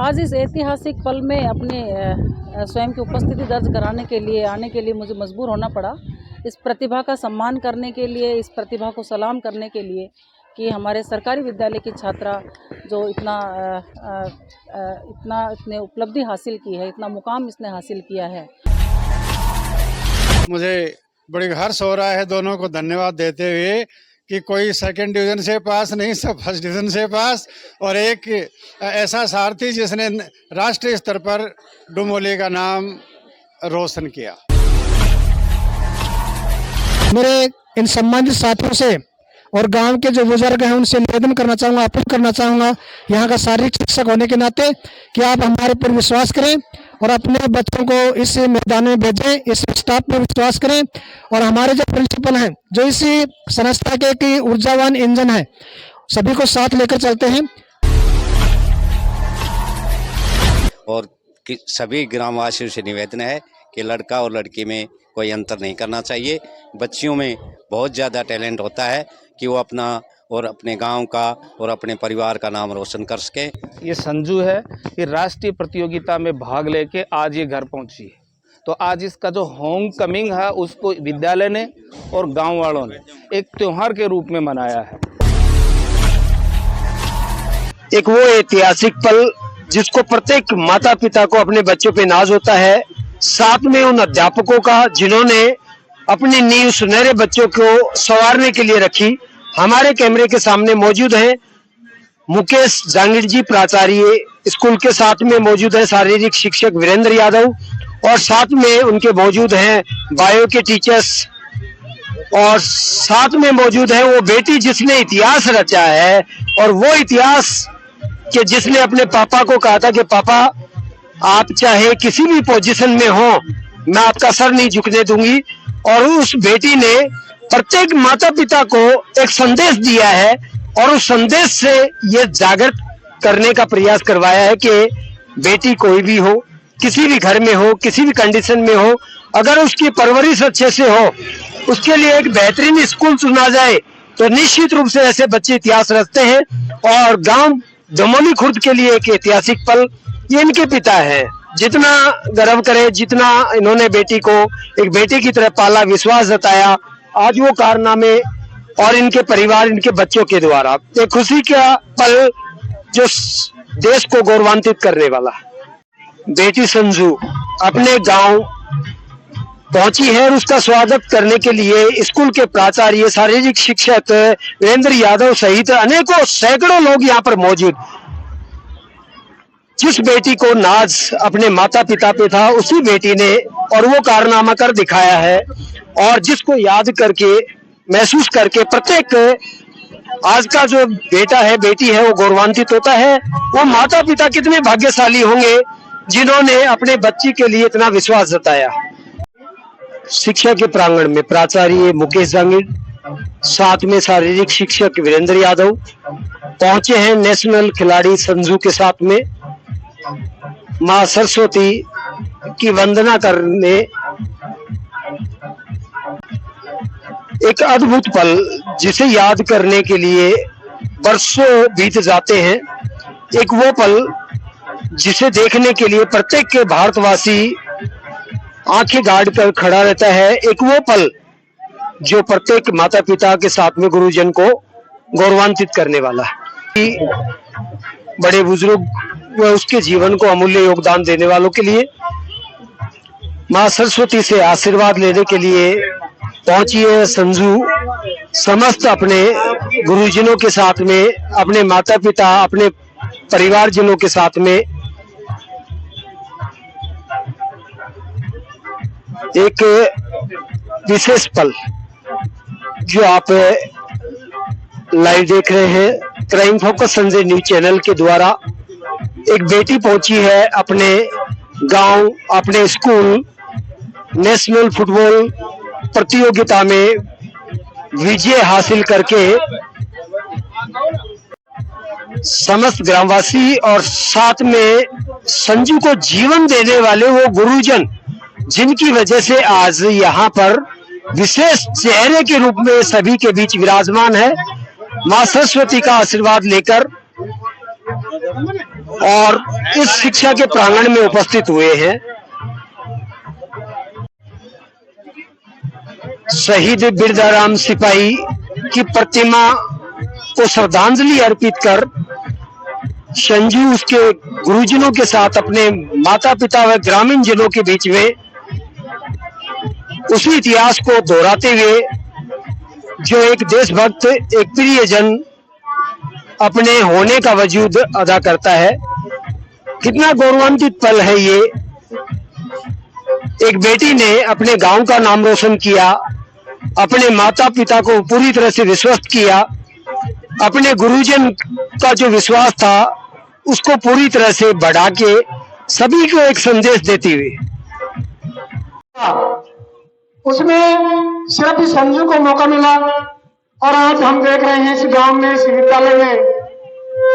आज इस ऐतिहासिक पल में अपने स्वयं की उपस्थिति दर्ज कराने के लिए आने के लिए मुझे मजबूर होना पड़ा। इस प्रतिभा का सम्मान करने के लिए, इस प्रतिभा को सलाम करने के लिए कि हमारे सरकारी विद्यालय की छात्रा जो इतने उपलब्धि हासिल की है, इतना मुकाम इसने हासिल किया है। मुझे बड़ी हर्ष हो रहा है दोनों को धन्यवाद देते हुए कि कोई सेकंड डिवीज़न से पास नहीं, सब फर्स्ट डिवीज़न से पास, और एक ऐसा सारथी जिसने राष्ट्रीय स्तर पर डुमोली का नाम रोशन किया। मेरे इन सम्मानित साथियों से और गांव के जो बुजुर्ग हैं उनसे निवेदन करना चाहूँगा, अपील करना चाहूँगा यहाँ का शारीरिक शिक्षक होने के नाते कि आप हमारे पर विश्वास करें और अपने बच्चों को इस मैदान में भेजें, इस स्टाफ पर विश्वास करें। और हमारे जो प्रिंसिपल हैं, जो इसी संस्था के की ऊर्जावान इंजन है, सभी को साथ लेकर चलते हैं। और सभी ग्रामवासियों से निवेदन है कि लड़का और लड़की में कोई अंतर नहीं करना चाहिए। बच्चियों में बहुत ज़्यादा टैलेंट होता है कि वो अपना और अपने गांव का और अपने परिवार का नाम रोशन कर सके। ये संजू है, ये राष्ट्रीय प्रतियोगिता में भाग लेके आज ये घर पहुंची है। तो आज इसका जो होम कमिंग है उसको विद्यालय ने और गांव वालों ने एक त्योहार के रूप में मनाया है। एक वो ऐतिहासिक पल जिसको प्रत्येक माता पिता को अपने बच्चों पे नाज होता है, साथ में उन अध्यापकों का जिन्होंने अपनी नींव सुनहरे बच्चों को संवारने के लिए रखी। हमारे कैमरे के सामने मौजूद हैं मुकेश जांगिड़ जी, प्राचार्य स्कूल के, साथ में मौजूद है शारीरिक शिक्षक वीरेंद्र यादव, और साथ में उनके मौजूद हैं बायो के टीचर्स, और साथ में मौजूद है वो बेटी जिसने इतिहास रचा है, और वो इतिहास कि जिसने अपने पापा को कहा था कि पापा आप चाहे किसी भी पोजीशन में हो, मैं आपका सर नहीं झुकने दूंगी। और उस बेटी ने प्रत्येक माता पिता को एक संदेश दिया है और उस संदेश से ये जागृत करने का प्रयास करवाया है कि बेटी कोई भी हो, किसी भी घर में हो, किसी भी कंडीशन में हो, अगर उसकी परवरिश अच्छे से हो, उसके लिए एक बेहतरीन स्कूल चुना जाए तो निश्चित रूप से ऐसे बच्चे इतिहास रचते हैं। और गांव डुमोली खुर्द के लिए एक ऐतिहासिक पल ये इनके पिता है। जितना गर्व करे, जितना इन्होंने बेटी को एक बेटी की तरह पाला, विश्वास जताया, आज वो कारनामे और इनके परिवार, इनके बच्चों के द्वारा एक खुशी का पल जो देश को गौरवान्वित करने वाला। बेटी संजू अपने गांव पहुंची है और उसका स्वागत करने के लिए स्कूल के प्राचार्य, शारीरिक शिक्षक वीरेंद्र यादव सहित अनेकों सैकड़ों लोग यहाँ पर मौजूद। जिस बेटी को नाज अपने माता पिता पे था, उसी बेटी ने और वो कारनामा कर दिखाया है, और जिसको याद करके, महसूस करके प्रत्येक आज का जो बेटा है, बेटी है, वो गौरवान्वित होता है। वो माता पिता कितने भाग्यशाली होंगे जिन्होंने अपने बच्ची के लिए इतना विश्वास जताया। शिक्षा के प्रांगण में प्राचार्य मुकेश जांगिड़, साथ में शारीरिक शिक्षक वीरेंद्र यादव पहुंचे हैं नेशनल खिलाड़ी संजू के साथ में मां सरस्वती की वंदना करने। एक अद्भुत पल जिसे याद करने के लिए वर्षों बीत जाते हैं, एक वो पल जिसे देखने के लिए प्रत्येक के भारतवासी आंखें गाड़ कर खड़ा रहता है, एक वो पल जो प्रत्येक माता पिता के साथ में गुरुजन को गौरवान्वित करने वाला है। बड़े बुजुर्ग व उसके जीवन को अमूल्य योगदान देने वालों के लिए मां सरस्वती से आशीर्वाद लेने के लिए पहुंची है संजू। समस्त अपने गुरुजनों के साथ में, अपने माता पिता, अपने परिवारजनों के साथ में एक विशेष पल जो आप लाइव देख रहे हैं crime focus Sanjay news channel के द्वारा। एक बेटी पहुंची है अपने गांव, अपने स्कूल, नेशनल फुटबॉल प्रतियोगिता में विजय हासिल करके समस्त ग्रामवासी और साथ में संजू को जीवन देने वाले वो गुरुजन जिनकी वजह से आज यहाँ पर विशेष चेहरे के रूप में सभी के बीच विराजमान है। मां सरस्वती का आशीर्वाद लेकर और इस शिक्षा के प्रांगण में उपस्थित हुए हैं। शहीद बिरदाराम सिपाही की प्रतिमा को श्रद्धांजलि अर्पित कर संजू उसके गुरुजनों के साथ अपने माता पिता व ग्रामीण जनों के बीच में उसी इतिहास को दोहराते हुए जो एक देशभक्त, एक प्रियजन अपने होने का वजूद अदा करता है। कितना गौरवान्वित पल है ये। एक बेटी ने अपने गांव का नाम रोशन किया, अपने माता पिता को पूरी तरह से विश्वस्त किया, अपने गुरुजन का जो विश्वास था उसको पूरी तरह से बढ़ा के सभी को एक संदेश देती हुई। उसमें सिर्फ इस संजू को मौका मिला और आज हम देख रहे हैं इस गांव में, इस विद्यालय में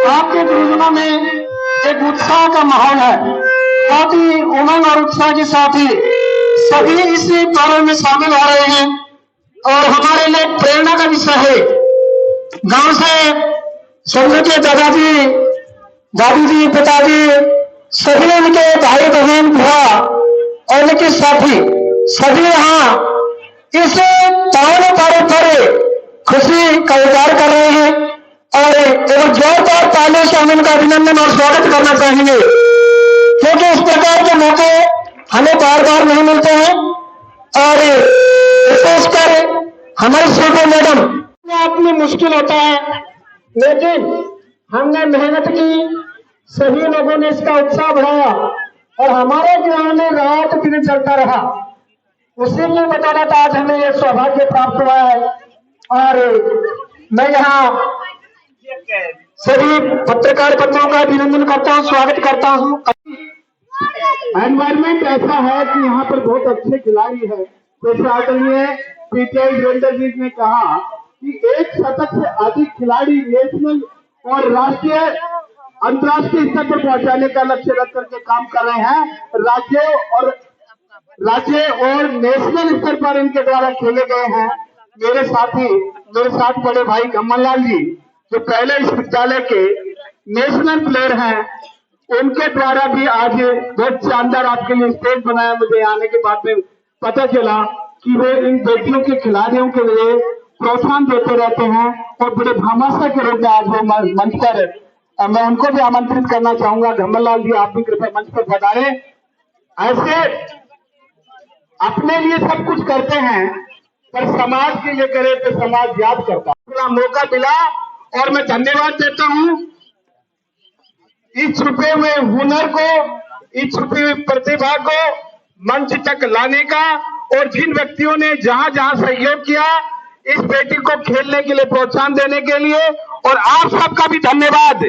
आपके गुरुजनों में एक उत्साह का माहौल है। साथ ही उमंग और उत्साह के साथ ही सभी इस पर्व में शामिल हो रहे हैं और हमारे लिए प्रेरणा का विषय है। गांव से संजू के दादाजी, दादी जी, पिताजी, सभी उनके भाई बहन, बुआ और उनके साथी सभी यहाँ इस पावन पर्व पर खुशी का इजहार कर रहे हैं और एक जोरदार तालियों से हम इनका अभिनंदन और स्वागत करना चाहेंगे, क्योंकि इस प्रकार के मौके हमें बार बार नहीं मिलते हैं। और विशेषकर हमारे सीपी मैडम आप में मुश्किल होता है, लेकिन हमने मेहनत की, सभी लोगों ने इसका उत्साह बढ़ाया और हमारे ग्राम में रात दिन चलता रहा। उसी की बदौलत आज हमें यह सौभाग्य प्राप्त हुआ है। और मैं यहाँ सभी पत्रकार बंधुओं का अभिनंदन करता हूँ, स्वागत करता हूँ। एनवायरमेंट ऐसा है कि यहाँ पर बहुत अच्छे खिलाड़ी है। जैसे आदरणीय पीटीआई वीरेंद्र जी ने कहा कि 1 शतक से अधिक खिलाड़ी नेशनल और राष्ट्रीय अंतर्राष्ट्रीय स्तर पर पहुंचाने का लक्ष्य रख करके काम कर रहे हैं। राज्य और नेशनल स्तर पर इनके द्वारा खेले गए हैं। मेरे साथ बड़े भाई कमल लाल जी, जो पहले इस विद्यालय के नेशनल प्लेयर हैं, उनके द्वारा भी आज बहुत शानदार आपके लिए स्टेज बनाया। मुझे आने के बाद में पता चला कि वे इन बेटियों के खिलाड़ियों के लिए प्रोत्साहन देते रहते हैं और बड़े भामाशाह के रूप में आज वो मंच पर, मैं उनको भी आमंत्रित करना चाहूंगा। कमल लाल जी, आप भी कृपया मंच पर पधारे। ऐसे अपने लिए सब कुछ करते हैं, पर समाज के लिए करे तो समाज याद करता है। मौका मिला और मैं धन्यवाद देता हूं इस छुपे हुए हुनर को, इस छुपी हुई प्रतिभा को मंच तक लाने का, और जिन व्यक्तियों ने जहां जहां सहयोग किया इस बेटी को खेलने के लिए, प्रोत्साहन देने के लिए, और आप सबका भी धन्यवाद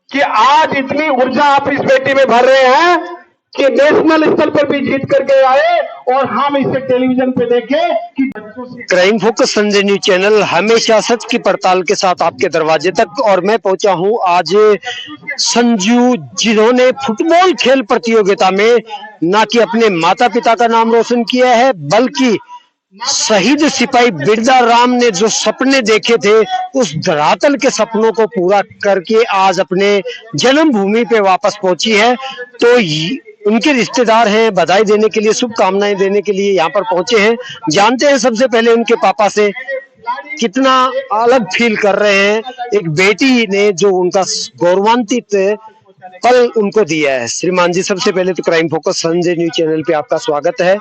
कि आज इतनी ऊर्जा आप इस बेटी में भर रहे हैं कि नेशनल स्तर पर भी जीत करके आए और हम इसे टेलीविजन पे देखें कि बच्चों से। Crime focus Sanjay news channel हमेशा सच की पड़ताल के साथ आपके दरवाजे तक, और मैं पहुंचा हूं आज संजू, जिन्होंने फुटबॉल खेल प्रतियोगिता में न कि अपने माता पिता का नाम रोशन किया है, बल्कि शहीद सिपाही बिरदाराम ने जो सपने देखे थे उस धरातल के सपनों को पूरा करके आज अपने जन्मभूमि पे वापस पहुंची है। तो उनके रिश्तेदार हैं, बधाई देने के लिए, शुभकामनाएं देने के लिए यहाँ पर पहुंचे हैं। जानते हैं सबसे पहले उनके पापा से कितना अलग फील कर रहे हैं। एक बेटी ने जो उनका गौरवान्वित पल उनको दिया है। श्रीमान जी, सबसे पहले तो crime focus Sanjay news channel पे आपका स्वागत है।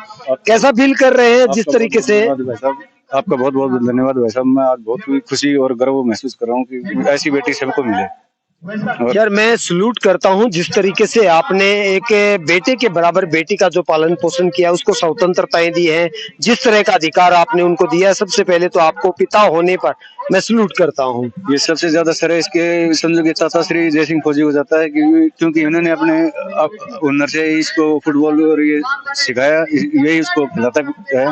कैसा फील कर रहे हैं जिस तरीके से? आपका बहुत बहुत धन्यवाद भाई साहब। मैं आज बहुत खुशी और गर्व महसूस कर रहा हूँ कि ऐसी बेटी सबको मिले। यार, मैं सल्यूट करता हूं जिस तरीके से आपने एक बेटे के बराबर बेटी का जो पालन पोषण किया, उसको स्वतंत्रताएं दी है, जिस तरह का अधिकार आपने उनको दिया है। सबसे पहले तो आपको पिता होने पर मैं सल्यूट करता हूं। ये सबसे ज्यादा श्रेय इसके समझो कि चाचा श्री जय सिंह फौजी हो जाता है, क्योंकि उन्होंने अपने हुनर से इसको फुटबॉल और ये सिखाया, यही उसको खिलाता है।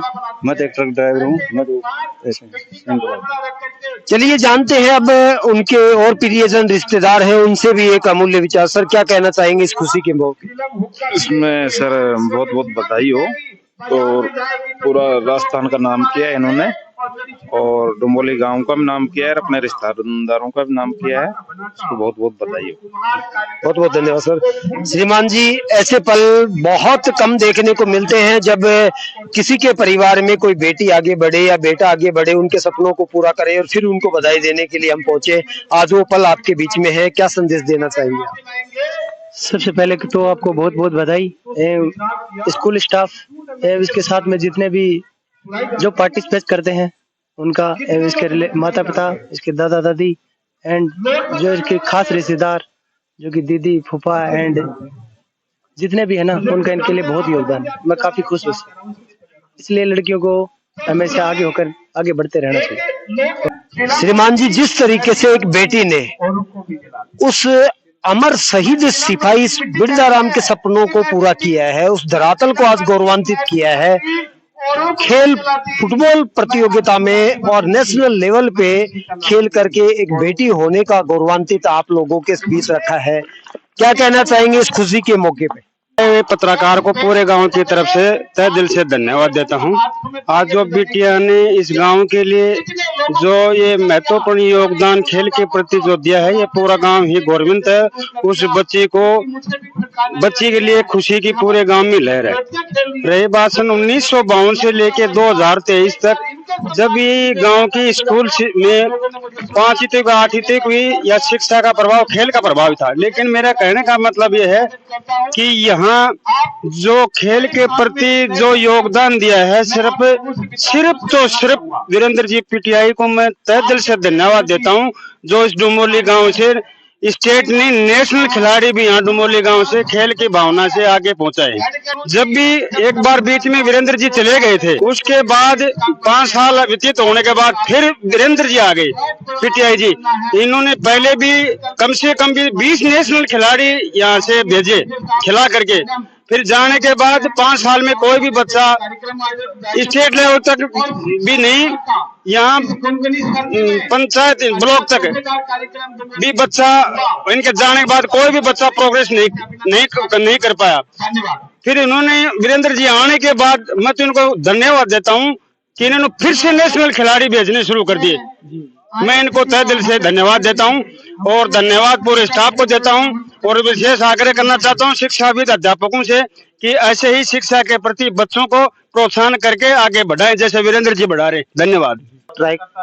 मैं तो एक ट्रक ड्राइवर हूँ, मैं तो ऐसे। चलिए जानते हैं अब उनके और प्रियजन रिश्तेदार हैं, उनसे भी एक अमूल्य विचार। सर, क्या कहना चाहेंगे इस खुशी के मौके? इसमें सर बहुत बहुत बधाई हो, और पूरा राजस्थान का नाम किया है इन्होंने, और डुमोली गांव का भी नाम किया है और अपने रिश्तेदारों का भी नाम किया है। उसको बहुत बहुत बधाई हो। बहुत बहुत धन्यवाद सर। श्रीमान जी, ऐसे पल बहुत कम देखने को मिलते हैं जब किसी के परिवार में कोई बेटी आगे बढ़े या बेटा आगे बढ़े, उनके सपनों को पूरा करे और फिर उनको बधाई देने के लिए हम पहुंचे। आज वो पल आपके बीच में है, क्या संदेश देना चाहेंगे आप? सबसे पहले तो आपको बहुत बहुत बधाई। स्कूल स्टाफ इसके साथ में जितने भी जो पार्टिसिपेट करते हैं उनका, इसके माता पिता, इसके दादा दादी एंड जो इसके खास रिश्तेदार जो कि दीदी फूफा एंड जितने भी है ना, उनका इनके लिए बहुत योगदान है। मैं काफी खुश हूँ, इसलिए लड़कियों को हमेशा आगे होकर आगे बढ़ते रहना चाहिए। श्रीमान जी, जिस तरीके से एक बेटी ने उस अमर शहीद सिपाही बिरजाराम के सपनों को पूरा किया है, उस धरातल को आज गौरवान्वित किया है, खेल फुटबॉल प्रतियोगिता में और नेशनल लेवल पे खेल करके एक बेटी होने का गौरवान्वित आप लोगों के बीच रखा है, क्या कहना चाहेंगे इस खुशी के मौके पे? मैं पत्रकार को पूरे गांव की तरफ से तहे दिल से धन्यवाद देता हूं। आज जो बिटिया ने इस गांव के लिए जो ये महत्वपूर्ण योगदान खेल के प्रति जो दिया है, ये पूरा गांव ही गौरवान्वित है। उस बच्ची के लिए खुशी की पूरे गांव में लहर है। रही बात सन 1952 से लेके 2023 तक, जब ये गांव की स्कूल में 5वीं तक 8वीं तक हुई या शिक्षा का प्रभाव, खेल का प्रभाव था, लेकिन मेरा कहने का मतलब ये है कि यहाँ जो खेल के प्रति जो योगदान दिया है, सिर्फ वीरेंद्र जी पीटीआई को मैं तहे दिल से धन्यवाद देता हूँ, जो इस डुमोली गांव से स्टेट ने नेशनल खिलाड़ी भी यहाँ डुमोली गांव से खेल की भावना से आगे पहुंचाए। जब भी एक बार बीच में वीरेंद्र जी चले गए थे, उसके बाद 5 साल व्यतीत होने के बाद फिर वीरेंद्र जी आ गए पीटीआई जी। इन्होंने पहले भी कम से कम भी 20 नेशनल खिलाड़ी यहाँ से भेजे खिला करके, फिर जाने के बाद 5 साल में कोई भी बच्चा स्टेट लेवल तक भी नहीं, यहाँ पंचायत ब्लॉक तक भी बच्चा, इनके जाने के बाद कोई भी बच्चा प्रोग्रेस नहीं कर पाया। फिर इन्होंने वीरेंद्र जी आने के बाद मैं तो इनको धन्यवाद देता हूँ कि इन्होंने फिर से नेशनल खिलाड़ी भेजने शुरू कर दिए। मैं इनको तहे दिल से धन्यवाद देता हूँ और धन्यवाद पूरे स्टाफ को देता हूँ। और विशेष आग्रह करना चाहता हूँ शिक्षाविद अध्यापकों से कि ऐसे ही शिक्षा के प्रति बच्चों को प्रोत्साहन करके आगे बढ़ाएं, जैसे वीरेंद्र जी बढ़ा रहे। धन्यवाद।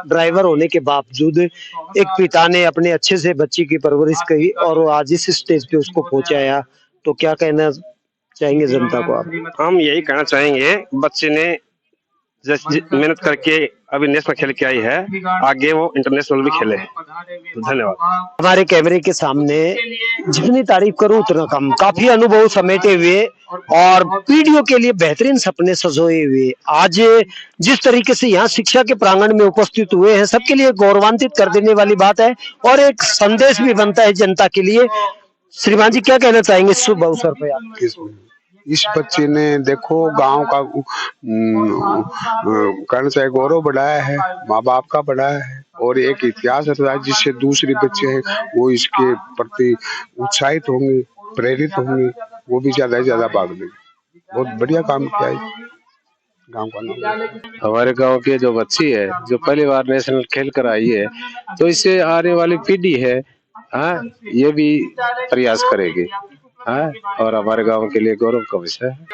ड्राइवर होने के बावजूद एक पिता ने अपने अच्छे से बच्ची की परवरिश की और आज इस स्टेज पे उसको पहुंचाया, तो क्या कहना चाहेंगे जनता को आप? हम यही कहना चाहेंगे, बच्चे ने मेहनत करके अभी नेशनल खेल के आई है, आगे वो इंटरनेशनल भी खेले। तो धन्यवाद। हमारे कैमरे के सामने जितनी तारीफ करूं उतना कम, काफी अनुभव समेटे हुए और पीढ़ियों के लिए बेहतरीन सपने सजोए हुए आज जिस तरीके से यहाँ शिक्षा के प्रांगण में उपस्थित हुए हैं, सबके लिए गौरवान्वित कर देने वाली बात है और एक संदेश भी बनता है जनता के लिए। श्रीमान जी, क्या कहना चाहेंगे शुभ अवसर पर आप? इस बच्चे ने देखो गांव का कहना चाहिए गौरव बढ़ाया है, माँ बाप का बढ़ाया है और एक इतिहास रचा है, जिससे दूसरे बच्चे हैं वो इसके प्रति उत्साहित होंगे, प्रेरित होंगे, वो भी ज्यादा से ज्यादा भाग लेंगे। बहुत बढ़िया काम किया है गांव का नाम। हमारे गांव के जो बच्ची है जो पहली बार नेशनल खेल कर आई है, तो इससे आने वाली पीढ़ी है ये भी प्रयास करेगी और हमारे गांव के लिए गौरव का विषय है।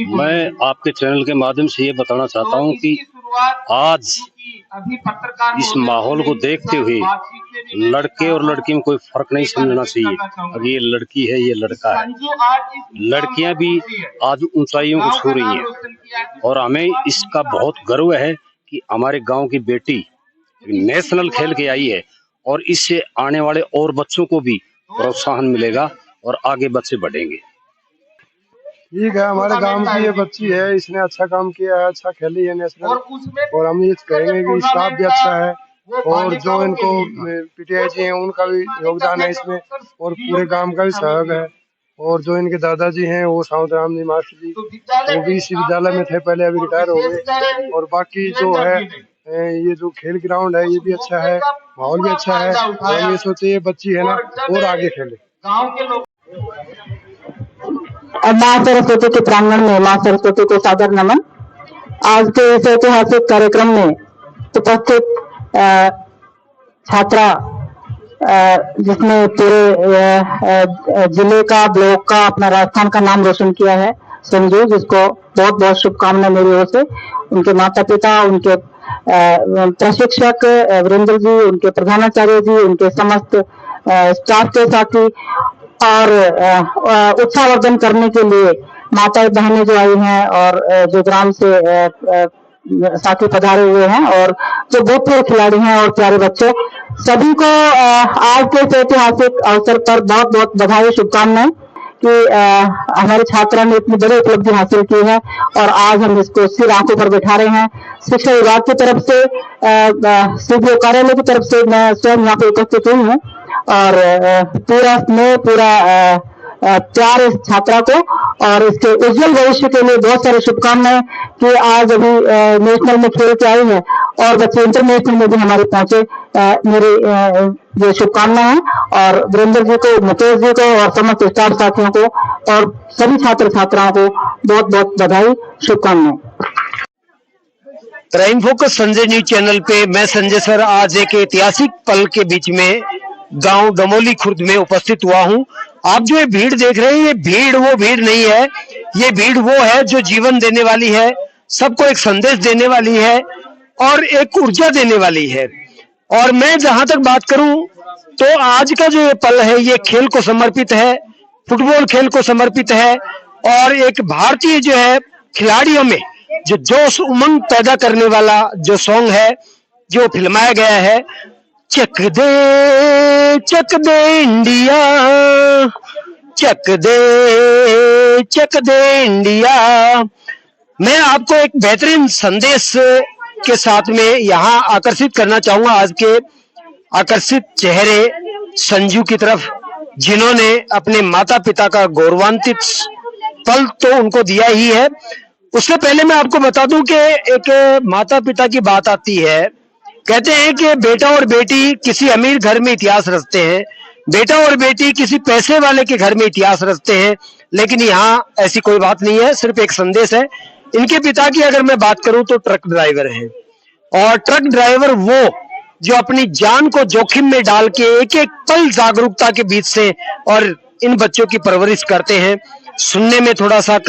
मैं आपके चैनल के माध्यम से ये बताना चाहता हूँ कि आज इस माहौल को देखते हुए लड़के और लड़की में कोई फर्क नहीं समझना चाहिए। अब ये लड़की है, ये लड़का है, लड़कियां भी आज ऊंचाइयों को छू रही हैं और हमें इसका बहुत गर्व है कि हमारे गांव की बेटी नेशनल खेल के आई है और इससे आने वाले और बच्चों को भी प्रोत्साहन मिलेगा और आगे बच्चे बढ़ेंगे। ठीक है, हमारे गांव की ये बच्ची है, इसने अच्छा काम किया है, अच्छा खेली है नेशनल और हम ये कहेंगे कि स्टाफ भी अच्छा है और जो इनको पीटीआई जी हैं उनका भी योगदान है इसमें और पूरे गांव का भी सहयोग है। और जो इनके दादाजी हैं वो साउंतराम जी मास्टर जी, वो भी इसी विद्यालय में थे पहले, अभी रिटायर हो गए। और बाकी जो है ये जो खेल ग्राउंड है ये भी अच्छा है, माहौल भी अच्छा है और हम ये सोचे ये बच्ची है ना और आगे खेले। अब माँ सरस्वती के प्रांगण में माँ सरस्वती को सादर नमन। आज के इस ऐतिहासिक कार्यक्रम में उपस्थित छात्रा जिसने पूरे जिले का, ब्लॉक का, अपना राजस्थान का नाम रोशन किया है, संजू, जिसको बहुत बहुत शुभकामनाएं मेरी ओर से। उनके माता पिता, उनके प्रशिक्षक वीरेंद्र जी, उनके प्रधानाचार्य जी, उनके समस्त स्टाफ के साथी और उत्साहवर्धन करने के लिए माताएं बहनें जो आई हैं और जो ग्राम से साथी पधारे हुए हैं और जो भूतपूर्व खिलाड़ी हैं और प्यारे बच्चे, सभी को आज के इस ऐतिहासिक अवसर पर बहुत बहुत बधाई, शुभकामनाएं कि हमारे छात्रा ने इतनी बड़ी उपलब्धि हासिल की है और आज हम इसको सिर आंखों पर बैठा रहे हैं। शिक्षा विभाग की तरफ से, सीडीओ कार्यालय की तरफ से मैं स्वयं यहाँ पे उपस्थित हुई हूँ और पूरा प्यार इस छात्रा को और इसके उज्जवल भविष्य के लिए बहुत सारी शुभकामनाएं कि आज अभी नेशनल में खेल के आई है और बच्चे इंटरनेशनल में भी हमारे पहुंचे। मेरी ये शुभकामनाएं हैं और वीरेंद्र जी को, मुकेश जी को और समस्त स्टाफ साथियों को और सभी छात्र छात्राओं को बहुत बहुत बधाई, शुभकामनाएं। Crime focus Sanjay news channel पे मैं संजय सर आज एक ऐतिहासिक पल के बीच में गांव दमोली खुर्द में उपस्थित हुआ हूं। आप जो ये भीड़ देख रहे हैं, ये भीड़ वो भीड़ नहीं है, ये भीड़ वो है जो जीवन देने वाली है, सबको एक संदेश देने वाली है और एक ऊर्जा देने वाली है। और मैं जहां तक बात करूं तो आज का जो ये पल है, ये खेल को समर्पित है, फुटबॉल खेल को समर्पित है और एक भारतीय जो है खिलाड़ियों में जो जोश उमंग पैदा करने वाला जो सॉन्ग है जो फिल्माया गया है, चक दे इंडिया, चक दे इंडिया। मैं आपको एक बेहतरीन संदेश के साथ में यहाँ आकर्षित करना चाहूंगा आज के आकर्षित चेहरे संजू की तरफ, जिन्होंने अपने माता पिता का गौरवान्वित पल तो उनको दिया ही है। उससे पहले मैं आपको बता दूं कि एक माता पिता की बात आती है, कहते हैं कि बेटा और बेटी किसी अमीर घर में इतिहास रचते हैं, बेटा और बेटी किसी पैसे वाले के घर में इतिहास रचते हैं, लेकिन यहाँ ऐसी कोई बात नहीं है, सिर्फ एक संदेश है। इनके पिता की अगर मैं बात करूं तो ट्रक ड्राइवर हैं और ट्रक ड्राइवर वो जो अपनी जान को जोखिम में डाल के एक एक पल जागरूकता के बीच से और इन बच्चों की परवरिश करते हैं। सुनने में थोड़ा सा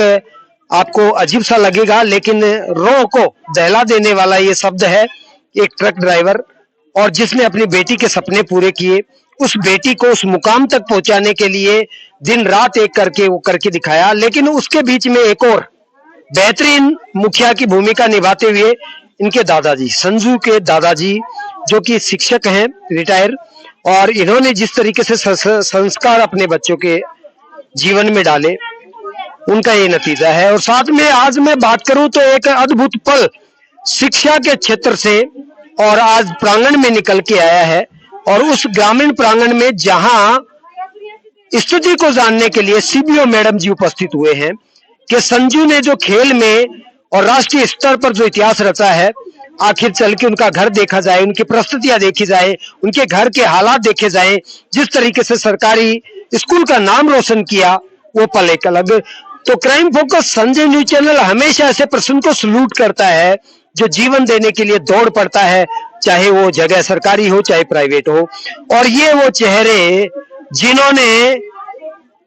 आपको अजीब सा लगेगा, लेकिन रोह को दहला देने वाला ये शब्द है, एक ट्रक ड्राइवर, और जिसने अपनी बेटी के सपने पूरे किए, उस बेटी को उस मुकाम तक पहुंचाने के लिए दिन रात एक करके वो करके दिखाया। लेकिन उसके बीच में एक और बेहतरीन मुखिया की भूमिका निभाते हुए इनके दादाजी, संजू के दादाजी, जो कि शिक्षक हैं रिटायर, और इन्होंने जिस तरीके से संस्कार अपने बच्चों के जीवन में डाले, उनका ये नतीजा है। और साथ में आज मैं बात करूं तो एक अद्भुत पल शिक्षा के क्षेत्र से और आज प्रांगण में निकल के आया है और उस ग्रामीण प्रांगण में जहां स्थिति को जानने के लिए सीबीओ मैडम जी उपस्थित हुए हैं कि संजू ने जो खेल में और राष्ट्रीय स्तर पर जो इतिहास रचा है, आखिर चल के उनका घर देखा जाए, उनकी प्रस्तुतियां देखी जाए, उनके घर के हालात देखे जाए, जिस तरीके से सरकारी स्कूल का नाम रोशन किया, वो पल एक अलग। तो crime focus Sanjay news channel हमेशा ऐसे पर्सन को सलूट करता है जो जीवन देने के लिए दौड़ पड़ता है, चाहे वो जगह सरकारी हो चाहे प्राइवेट हो। और ये वो चेहरे जिन्होंने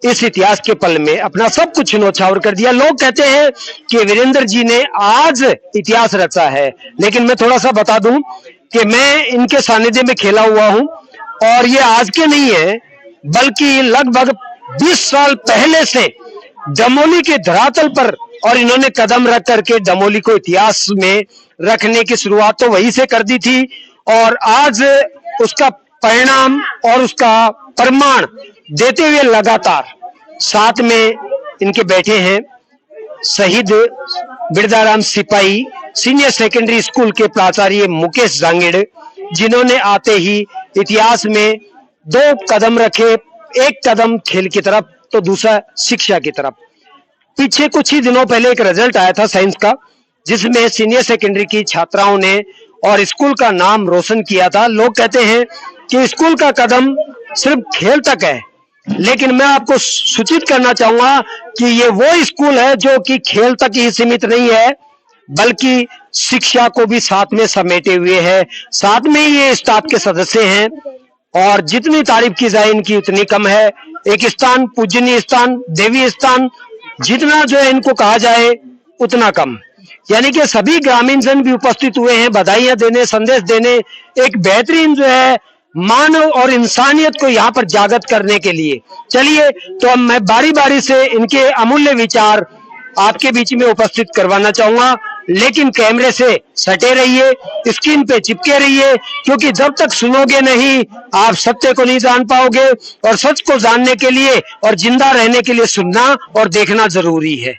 इस इतिहास के पल में अपना सब कुछ न्यौछावर कर दिया। लोग कहते हैं कि वीरेंद्र जी ने आज इतिहास रचा है, लेकिन मैं थोड़ा सा बता दूं कि मैं इनके सानिध्य में खेला हुआ हूं और ये आज के नहीं है, बल्कि लगभग 20 साल पहले से दमोली के धरातल पर और इन्होंने कदम रख करके दमोली को इतिहास में रखने की शुरुआत तो वहीं से कर दी थी और आज उसका परिणाम और उसका प्रमाण देते हुए लगातार साथ में इनके बैठे हैं शहीद बिरदाराम सिपाही सीनियर सेकेंडरी स्कूल के प्राचार्य मुकेश जांगेड़, जिन्होंने आते ही इतिहास में 2 कदम रखे, एक कदम खेल की तरफ तो दूसरा शिक्षा की तरफ। पीछे कुछ ही दिनों पहले एक रिजल्ट आया था साइंस का, जिसमें सीनियर सेकेंडरी की छात्राओं ने और स्कूल का नाम रोशन किया था। लोग कहते हैं कि स्कूल का कदम सिर्फ खेल तक है, लेकिन मैं आपको सूचित करना चाहूंगा कि ये वो स्कूल है जो कि खेल तक ही सीमित नहीं है, बल्कि शिक्षा को भी साथ में समेटे हुए है। साथ में ये स्टाफ के सदस्य हैं और जितनी तारीफ की जाए इनकी उतनी कम है। एक स्थान, पूजनीय स्थान, देवी स्थान, जितना जो है इनको कहा जाए उतना कम। यानी कि सभी ग्रामीण जन भी उपस्थित हुए हैं बधाइयां देने, संदेश देने, एक बेहतरीन जो है मानव और इंसानियत को यहाँ पर जागृत करने के लिए। चलिए तो अब मैं बारी बारी से इनके अमूल्य विचार आपके बीच में उपस्थित करवाना चाहूंगा, लेकिन कैमरे से सटे रहिए, स्क्रीन पे चिपके रहिए, क्योंकि जब तक सुनोगे नहीं आप सत्य को नहीं जान पाओगे और सच को जानने के लिए और जिंदा रहने के लिए सुनना और देखना जरूरी है।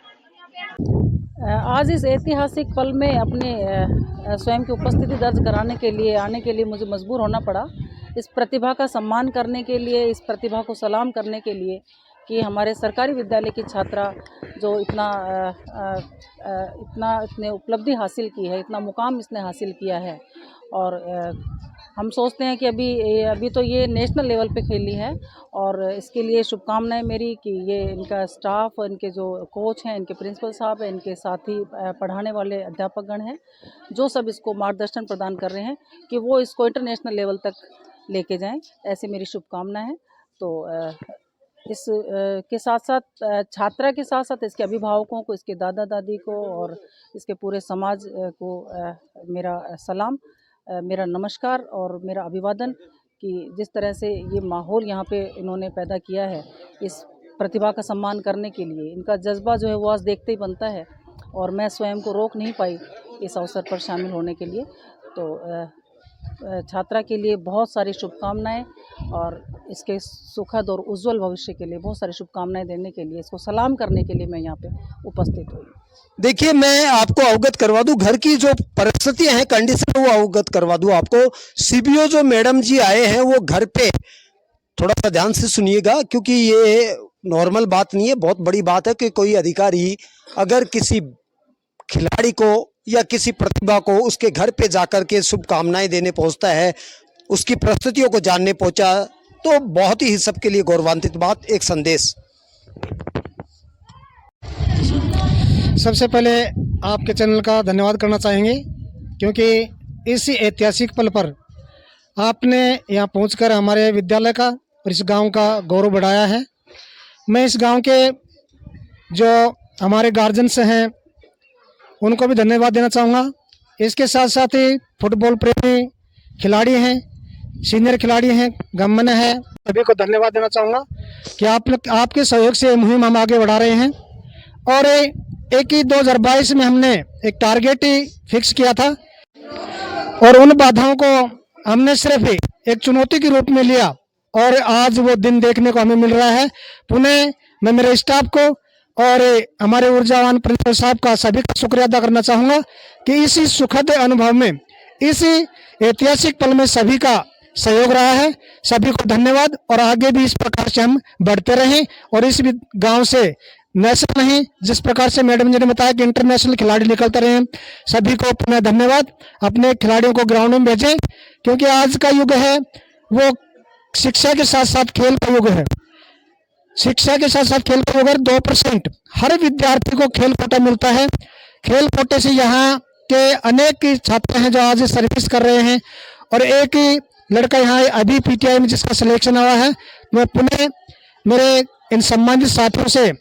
आज इस ऐतिहासिक पल में अपने स्वयं की उपस्थिति दर्ज कराने के लिए आने के लिए मुझे मजबूर होना पड़ा। इस प्रतिभा का सम्मान करने के लिए, इस प्रतिभा को सलाम करने के लिए कि हमारे सरकारी विद्यालय की छात्रा जो इतने उपलब्धि हासिल की है, इतना मुकाम इसने हासिल किया है। और हम सोचते हैं कि अभी तो ये नेशनल लेवल पे खेली है और इसके लिए शुभकामनाएं मेरी कि ये इनका स्टाफ, इनके जो कोच हैं, इनके प्रिंसिपल साहब हैं, इनके साथी पढ़ाने वाले अध्यापकगण हैं, जो सब इसको मार्गदर्शन प्रदान कर रहे हैं कि वो इसको इंटरनेशनल लेवल तक लेके जाएं, ऐसी मेरी शुभकामनाएं हैं। तो इस के साथ साथ छात्रा के साथ साथ इसके अभिभावकों को, इसके दादा दादी को और इसके पूरे समाज को मेरा सलाम, मेरा नमस्कार और मेरा अभिवादन कि जिस तरह से ये माहौल यहाँ पे इन्होंने पैदा किया है इस प्रतिभा का सम्मान करने के लिए। इनका जज्बा जो है वो आज देखते ही बनता है और मैं स्वयं को रोक नहीं पाई इस अवसर पर शामिल होने के लिए। तो छात्रा के लिए बहुत सारी शुभकामनाएं और इसके सुखद और उज्जवल भविष्य के लिए बहुत सारी शुभकामनाएं देने के लिए, इसको सलाम करने के लिए मैं यहाँ पे उपस्थित हुई। देखिए, मैं आपको अवगत करवा दूं, घर की जो परिस्थितियां हैं, कंडीशन, वो अवगत करवा दूं आपको। सीबीओ जो मैडम जी आए हैं वो घर पे, थोड़ा सा ध्यान से सुनिएगा क्योंकि ये नॉर्मल बात नहीं है, बहुत बड़ी बात है कि कोई अधिकारी अगर किसी खिलाड़ी को या किसी प्रतिभा को उसके घर पे जाकर के शुभकामनाएं देने पहुंचता है, उसकी परिस्थितियों को जानने पहुंचा, तो बहुत ही सबके लिए गौरवान्वित बात, एक संदेश। सबसे पहले आपके चैनल का धन्यवाद करना चाहेंगे क्योंकि इसी ऐतिहासिक पल पर आपने यहाँ पहुंचकर हमारे विद्यालय का और इस गांव का गौरव बढ़ाया है। मैं इस गांव के जो हमारे गार्जियंस हैं उनको भी धन्यवाद देना चाहूँगा। इसके साथ साथ ही फुटबॉल प्रेमी खिलाड़ी हैं, सीनियर खिलाड़ी हैं, गमन है, सभी को धन्यवाद देना चाहूँगा कि आपके सहयोग से मुहिम हम आगे बढ़ा रहे हैं। और 2022 में हमने एक टारगेट ही फिक्स किया था और उन बाधाओं को हमने सिर्फ एक चुनौती के रूप में लिया और आज वो दिन देखने को हमें मिल रहा है। पुनः मैं मेरे स्टाफ को और हमारे ऊर्जावान प्रिंसिपल साहब का, सभी का शुक्रिया अदा करना चाहूँगा कि इसी सुखद अनुभव में, इसी ऐतिहासिक पल में सभी का सहयोग रहा है। सभी को धन्यवाद और आगे भी इस प्रकार से हम बढ़ते रहें और इस गांव से नेशनल नहीं, जिस प्रकार से मैडम जी ने बताया कि इंटरनेशनल खिलाड़ी निकलते रहे, सभी को पुनः धन्यवाद। अपने खिलाड़ियों को ग्राउंड में भेजें क्योंकि आज का युग है वो शिक्षा के साथ साथ खेल का युग है। शिक्षा के साथ साथ खेल का युग है। 2% हर विद्यार्थी को खेल कोटा मिलता है। खेल कोटे से यहाँ के अनेक छात्र हैं जो आज सर्विस कर रहे हैं और एक ही लड़का यहाँ अभी पीटीआई में जिसका सिलेक्शन हुआ है। मैं पुनः मेरे इन सम्मानित साथियों से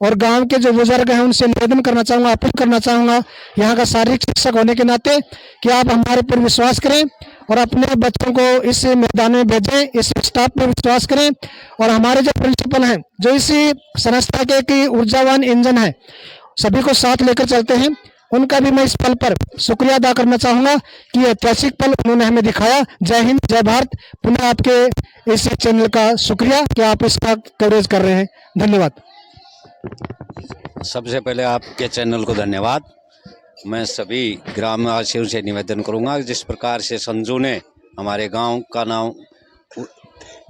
और गांव के जो बुजुर्ग हैं उनसे निवेदन करना चाहूँगा, अपील करना चाहूँगा, यहाँ का शारीरिक शिक्षक होने के नाते कि आप हमारे पर विश्वास करें और अपने बच्चों को इस मैदान में भेजें, इस स्टाफ पर विश्वास करें। और हमारे जो प्रिंसिपल हैं जो इसी संस्था के की ऊर्जावान इंजन है, सभी को साथ लेकर चलते हैं, उनका भी मैं इस पल पर शुक्रिया अदा करना चाहूँगा कि ऐतिहासिक पल उन्होंने हमें दिखाया। जय हिंद, जय भारत। पुनः आपके इस चैनल का शुक्रिया कि आप इसका कवरेज कर रहे हैं। धन्यवाद। सबसे पहले आपके चैनल को धन्यवाद। मैं सभी ग्रामवासियों से निवेदन करूंगा जिस प्रकार से संजू ने हमारे गांव का नाम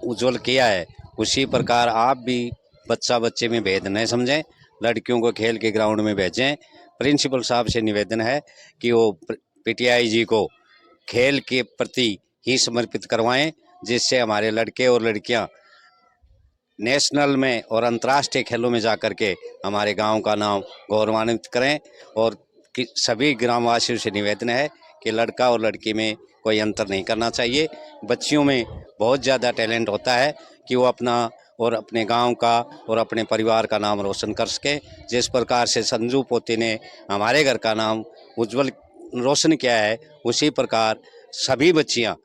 उज्जवल किया है, उसी प्रकार आप भी बच्चे में भेद न समझें, लड़कियों को खेल के ग्राउंड में भेजें। प्रिंसिपल साहब से निवेदन है कि वो पीटीआई जी को खेल के प्रति ही समर्पित करवाएं, जिससे हमारे लड़के और लड़कियां नेशनल में और अंतर्राष्ट्रीय खेलों में जाकर के हमारे गांव का नाम गौरवान्वित करें और सभी ग्रामवासियों से निवेदन है कि लड़का और लड़की में कोई अंतर नहीं करना चाहिए। बच्चियों में बहुत ज़्यादा टैलेंट होता है कि वो अपना और अपने गांव का और अपने परिवार का नाम रोशन कर सकें। जिस प्रकार से संजू पोती ने हमारे घर का नाम उज्जवल रोशन किया है, उसी प्रकार सभी बच्चियां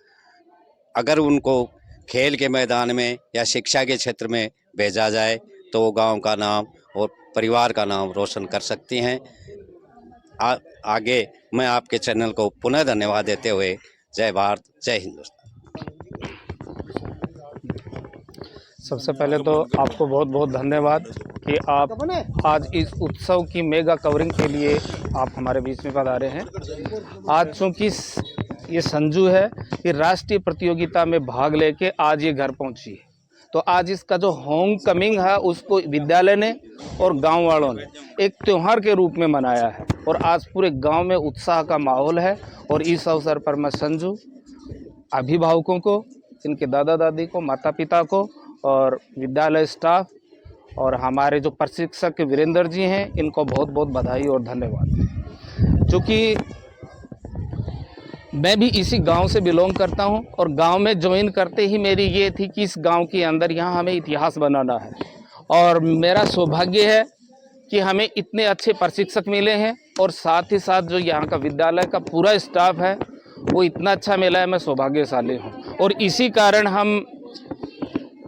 अगर उनको खेल के मैदान में या शिक्षा के क्षेत्र में भेजा जाए तो वो गांव का नाम और परिवार का नाम रोशन कर सकती हैं। आगे मैं आपके चैनल को पुनः धन्यवाद देते हुए जय भारत, जय हिंदुस्तान। सबसे पहले तो आपको बहुत बहुत धन्यवाद कि आप आज इस उत्सव की मेगा कवरिंग के लिए आप हमारे बीच में पधारे हैं। आज चूँकि ये संजू है, ये राष्ट्रीय प्रतियोगिता में भाग लेके आज ये घर पहुंची है, तो आज इसका जो होम कमिंग है उसको विद्यालय ने और गांव वालों ने एक त्यौहार के रूप में मनाया है और आज पूरे गांव में उत्साह का माहौल है। और इस अवसर पर मैं संजू अभिभावकों को, इनके दादा दादी को, माता पिता को और विद्यालय स्टाफ और हमारे जो प्रशिक्षक वीरेंद्र जी हैं, इनको बहुत बहुत बधाई और धन्यवाद। क्योंकि मैं भी इसी गांव से बिलोंग करता हूं और गांव में ज्वाइन करते ही मेरी ये थी कि इस गांव के अंदर यहाँ हमें इतिहास बनाना है। और मेरा सौभाग्य है कि हमें इतने अच्छे प्रशिक्षक मिले हैं और साथ ही साथ जो यहाँ का विद्यालय का पूरा स्टाफ है वो इतना अच्छा मिला है। मैं सौभाग्यशाली हूँ और इसी कारण हम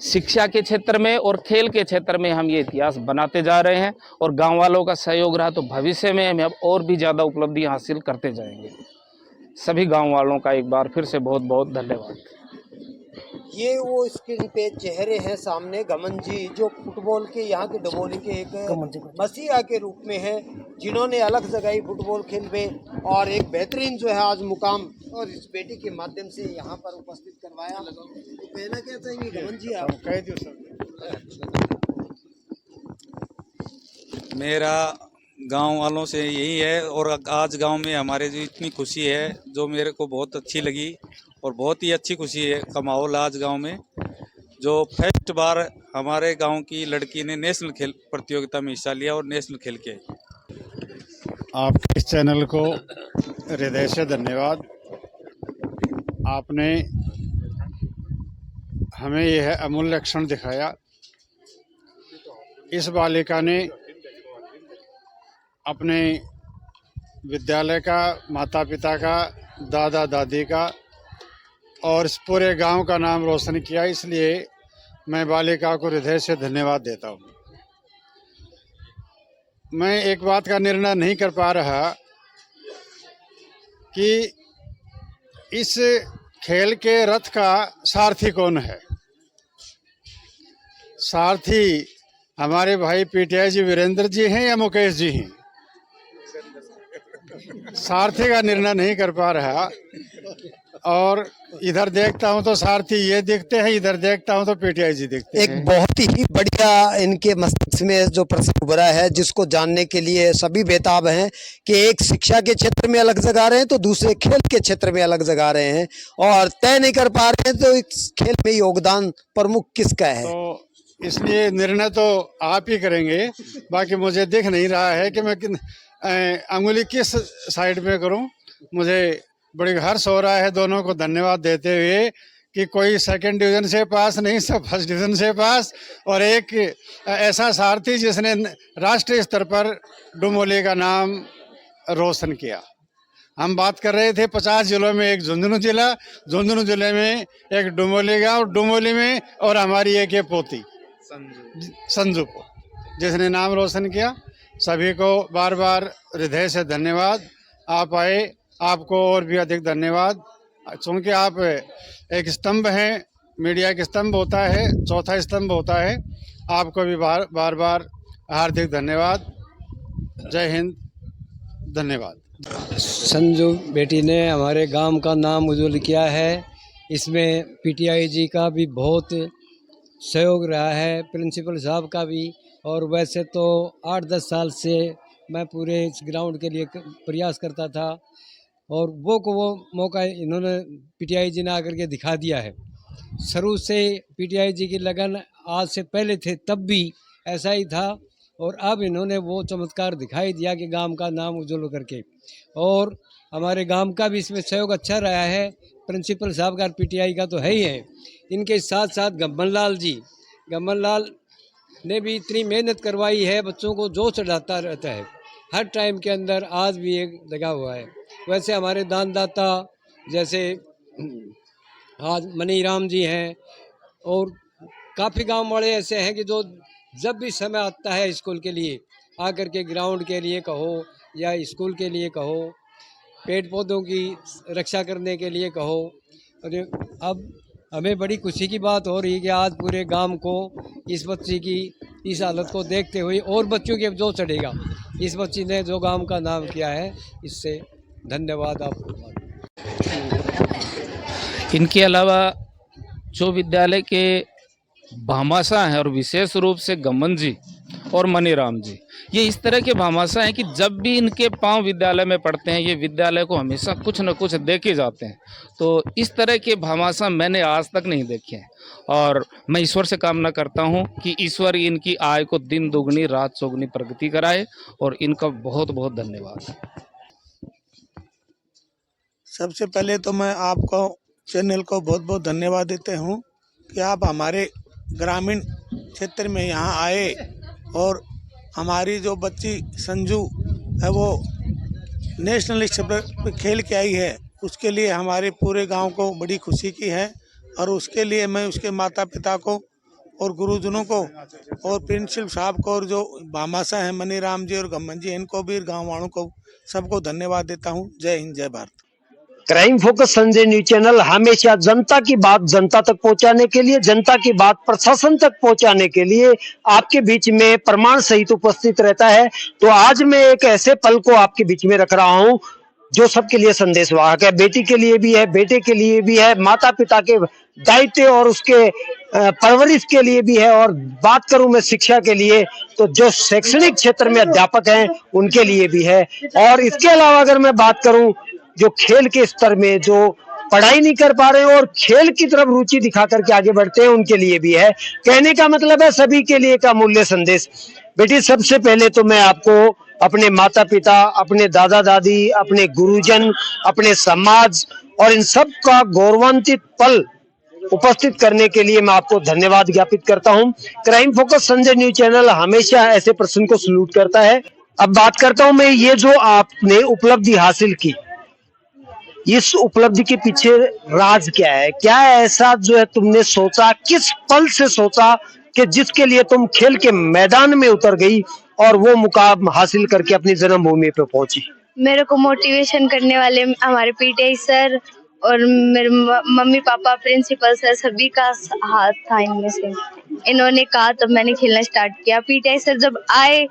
शिक्षा के क्षेत्र में और खेल के क्षेत्र में हम ये इतिहास बनाते जा रहे हैं और गांव वालों का सहयोग रहा तो भविष्य में हम अब और भी ज़्यादा उपलब्धि हासिल करते जाएंगे। सभी गांव वालों का एक बार फिर से बहुत बहुत धन्यवाद। ये वो स्क्रीन पे चेहरे हैं सामने, गमन जी जो फुटबॉल के यहाँ के डबोली के एक मसीहा के रूप में है, जिन्होंने अलग जगाई फुटबॉल खेल में और एक बेहतरीन जो है आज मुकाम और इस बेटी के माध्यम से यहाँ पर उपस्थित करवाया। तो कहना क्या चाहेंगे गमन जी आप? कह दो सर। मेरा गांव वालों से यही है और आज गांव में हमारे जो इतनी खुशी है जो मेरे को बहुत अच्छी लगी और बहुत ही अच्छी खुशी है का माहौल आज गांव में। जो फर्स्ट बार हमारे गांव की लड़की ने नेशनल खेल प्रतियोगिता में हिस्सा लिया और नेशनल खेल के आई। आपके इस चैनल को हृदय से धन्यवाद। आपने हमें यह अमूल्य क्षण दिखाया। इस बालिका ने अपने विद्यालय का, माता पिता का, दादा दादी का और इस पूरे गांव का नाम रोशन किया, इसलिए मैं बालिका को हृदय से धन्यवाद देता हूं। मैं एक बात का निर्णय नहीं कर पा रहा कि इस खेल के रथ का सारथी कौन है। सारथी हमारे भाई पीटीआई जी वीरेंद्र जी हैं या मुकेश जी हैं। सारथी का निर्णय नहीं कर पा रहा और इधर देखता हूं तो सारथी ये दिखते हैं, इधर देखता हूं तो पीटीआई जी दिखते हैं। एक बहुत ही बढ़िया इनके मस्तिष्क में जो प्रश्न उभरा है, जिसको जानने के लिए सभी बेताब हैं कि एक शिक्षा के क्षेत्र में अलग जगह रहे हैं तो दूसरे खेल के क्षेत्र में अलग जगह रहे हैं और तय नहीं कर पा रहे हैं तो इस खेल में योगदान प्रमुख किसका है। तो इसलिए निर्णय तो आप ही करेंगे। बाकी मुझे दिख नहीं रहा है कि मैं अंगुली किस साइड में करूं। मुझे बड़ी हर्ष हो रहा है दोनों को धन्यवाद देते हुए कि कोई सेकंड डिवीजन से पास नहीं, सब फर्स्ट डिवीजन से पास और एक ऐसा सारथी जिसने राष्ट्रीय स्तर पर डुमोली का नाम रोशन किया। हम बात कर रहे थे 50 जिलों में एक झुंझुनू जिला, झुंझुनू जिले में एक डुमोली गाँव, डुमोली में और हमारी एक ये पोती संजू को जिसने नाम रोशन किया। सभी को बार बार हृदय से धन्यवाद। आप आए, आपको और भी अधिक धन्यवाद, क्योंकि आप एक स्तंभ हैं, मीडिया के स्तंभ होता है, चौथा स्तंभ होता है। आपको भी बार बार हार्दिक धन्यवाद। जय हिंद, धन्यवाद। संजू बेटी ने हमारे गांव का नाम उज्जवल किया है। इसमें पीटीआई जी का भी बहुत सहयोग रहा है, प्रिंसिपल साहब का भी। और वैसे तो 8-10 साल से मैं पूरे इस ग्राउंड के लिए प्रयास करता था और वो मौका इन्होंने पीटीआई जी ने आकर के दिखा दिया है। शुरू से पीटीआई जी की लगन आज से पहले थे तब भी ऐसा ही था और अब इन्होंने वो चमत्कार दिखाई दिया कि गांव का नाम उज्जवल करके, और हमारे गांव का भी इसमें सहयोग अच्छा रहा है। प्रिंसिपल साहब का पीटीआई का तो है ही है, इनके साथ साथ गम्मन लाल ने भी इतनी मेहनत करवाई है, बच्चों को जो चढ़ाता रहता है हर टाइम के अंदर, आज भी एक लगा हुआ है। वैसे हमारे दानदाता जैसे आज मनी राम जी हैं, और काफ़ी गांव वाले ऐसे हैं कि जो जब भी समय आता है स्कूल के लिए आकर के, ग्राउंड के लिए कहो या स्कूल के लिए कहो, पेड़ पौधों की रक्षा करने के लिए कहो। और अब हमें बड़ी खुशी की बात हो रही है कि आज पूरे गांव को इस बच्ची की इस हालत को देखते हुए और बच्चों के जो चढ़ेगा, इस बच्ची ने जो गांव का नाम किया है, इससे धन्यवाद आपको। इनके अलावा जो विद्यालय के भामाशाह हैं, और विशेष रूप से गमन जी और मनीराम जी, ये इस तरह के भामाशाह हैं कि जब भी इनके पांव विद्यालय में पड़ते हैं, ये विद्यालय को हमेशा कुछ न कुछ देके जाते हैं। तो इस तरह के भामाशाह मैंने आज तक नहीं देखे हैं, और मैं ईश्वर से कामना करता हूं कि ईश्वर इनकी आय को दिन दुगनी रात चौगुनी प्रगति कराए, और इनका बहुत बहुत धन्यवाद। सबसे पहले तो मैं आपको चैनल को बहुत बहुत धन्यवाद देते हूं कि आप हमारे ग्रामीण क्षेत्र में यहाँ आए, और हमारी जो बच्ची संजू है वो नेशनल स्तर पर खेल के आई है, उसके लिए हमारे पूरे गांव को बड़ी खुशी की है। और उसके लिए मैं उसके माता पिता को और गुरुजनों को और प्रिंसिपल साहब को और जो भामाशाह हैं मनी राम जी और गम्मन जी, इनको भी गाँव वालों को सबको धन्यवाद देता हूँ। जय हिंद, जय Bharat. Crime focus Sanjay news channel हमेशा जनता की बात जनता तक पहुंचाने के लिए, जनता की बात प्रशासन तक पहुंचाने के लिए आपके बीच में प्रमाण सहित उपस्थित रहता है। तो आज मैं एक ऐसे पल को आपके बीच में रख रहा हूं जो सबके लिए संदेशवाहक है, बेटी के लिए भी है, बेटे के लिए भी है, माता पिता के दायित्व और उसके परवरिश के लिए भी है। और बात करूं मैं शिक्षा के लिए, तो जो शैक्षणिक क्षेत्र में अध्यापक हैं उनके लिए भी है। और इसके अलावा अगर मैं बात करूं जो खेल के स्तर में जो पढ़ाई नहीं कर पा रहे हैं और खेल की तरफ रुचि दिखा करके आगे बढ़ते हैं, उनके लिए भी है। कहने का मतलब है सभी के लिए का मूल्य संदेश। बेटी, सबसे पहले तो मैं आपको अपने माता पिता, अपने दादा दादी, अपने गुरुजन, अपने समाज और इन सब का गौरवान्वित पल उपस्थित करने के लिए मैं आपको धन्यवाद ज्ञापित करता हूं। Crime focus Sanjay news channel हमेशा ऐसे प्रश्न को सल्यूट करता है। अब बात करता हूं मैं, ये जो आपने उपलब्धि हासिल की, इस उपलब्धि के पीछे राज क्या है? क्या ऐसा जो है तुमने सोचा, किस पल से सोचा कि जिसके लिए तुम खेल के मैदान में उतर गई और वो मुकाम हासिल करके अपनी जन्मभूमि पे पहुंची? मेरे को मोटिवेशन करने वाले हमारे पीटीआई सर और मेरे मम्मी पापा, प्रिंसिपल सर, सभी का हाथ था इनमें से। इन्होंने कहा तब मैंने खेलना स्टार्ट किया। पीटीआई सर जब आए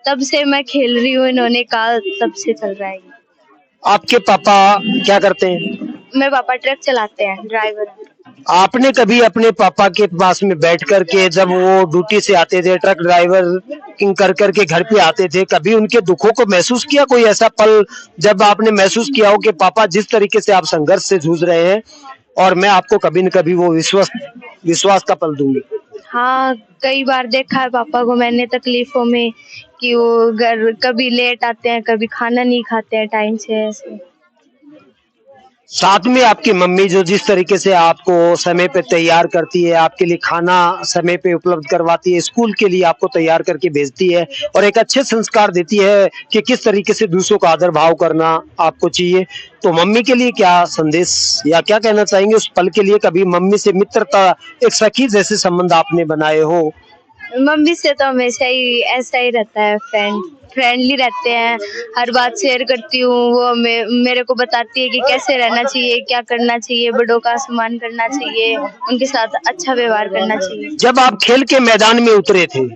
तब से मैं खेल रही हूँ, इन्होंने कहा तब से चल रहा है। आपके पापा क्या करते हैं? मेरे पापा ट्रक चलाते हैं, ड्राइवर। आपने कभी अपने पापा के पास में बैठ करके, जब वो ड्यूटी से आते थे, ट्रक ड्राइवर कर करके घर पे आते थे, कभी उनके दुखों को महसूस किया? कोई ऐसा पल जब आपने महसूस किया हो कि पापा जिस तरीके से आप संघर्ष से जूझ रहे हैं और मैं आपको कभी न कभी वो विश्वास का पल दूंगी? हाँ, कई बार देखा है पापा को मैंने तकलीफों में कि वो घर कभी लेट आते हैं, कभी खाना नहीं खाते हैं टाइम से। ऐसे साथ में आपकी मम्मी जो जिस तरीके से आपको समय पे तैयार करती है, आपके लिए खाना समय पे उपलब्ध करवाती है, स्कूल के लिए आपको तैयार करके भेजती है और एक अच्छे संस्कार देती है कि किस तरीके से दूसरों का आदर भाव करना आपको चाहिए, तो मम्मी के लिए क्या संदेश या क्या कहना चाहेंगे उस पल के लिए? कभी मम्मी से मित्रता, एक सखी जैसे संबंध आपने बनाए हो? मम्मी से तो हमेशा ही ऐसा ही रहता है, फ्रेंडली रहते हैं, हर बात शेयर करती हूँ। वो मेरे को बताती है कि कैसे रहना चाहिए, क्या करना चाहिए, बड़ों का सम्मान करना चाहिए, उनके साथ अच्छा व्यवहार करना चाहिए। जब आप खेल के मैदान में उतरे थे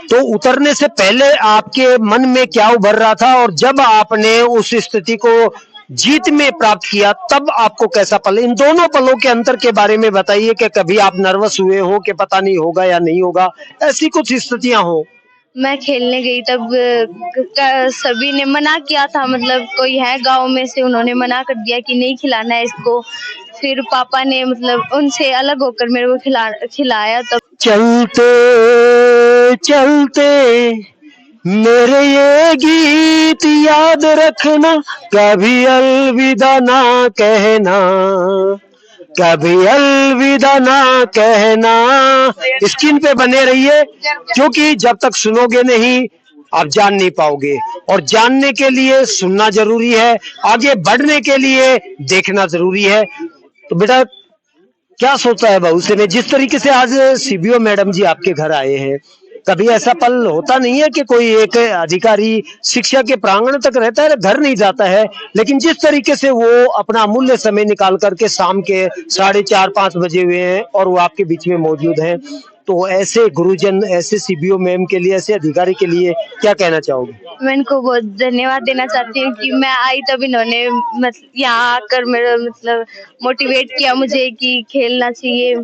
तो उतरने से पहले आपके मन में क्या उभर रहा था, और जब आपने उस स्थिति को जीत में प्राप्त किया तब आपको कैसा पल? इन दोनों पलों के अंतर के बारे में बताइए कि कभी आप नर्वस हुए हो कि पता नहीं होगा या नहीं होगा, ऐसी कुछ स्थितियां हो? मैं खेलने गई तब सभी ने मना किया था, मतलब कोई है गांव में से, उन्होंने मना कर दिया कि नहीं खिलाना है इसको। फिर पापा ने मतलब उनसे अलग होकर मेरे को खिलाया। तब चलते चलते मेरे ये गीत याद रखना, कभी अलविदा ना कहना, कभी अलविदा ना कहना। स्क्रीन पे बने रहिए, क्योंकि जब तक सुनोगे नहीं आप जान नहीं पाओगे, और जानने के लिए सुनना जरूरी है, आगे बढ़ने के लिए देखना जरूरी है। तो बेटा क्या सोचा है भविष्य में? जिस तरीके से आज सीबीओ मैडम जी आपके घर आए हैं, कभी ऐसा पल होता नहीं है कि कोई एक अधिकारी शिक्षा के प्रांगण तक रहता है, घर नहीं जाता है, लेकिन जिस तरीके से वो अपना अमूल्य समय निकाल करके शाम के 4:30-5 बजे हुए हैं और वो आपके बीच में मौजूद हैं, तो ऐसे गुरुजन, ऐसे सीबीओ मैम के लिए, ऐसे अधिकारी के लिए क्या कहना चाहोगे? मैं इनको बहुत धन्यवाद देना चाहती हूँ कि मैं आई तब इन्होंने यहाँ आकर मेरा मोटिवेट किया मुझे कि खेलना चाहिए,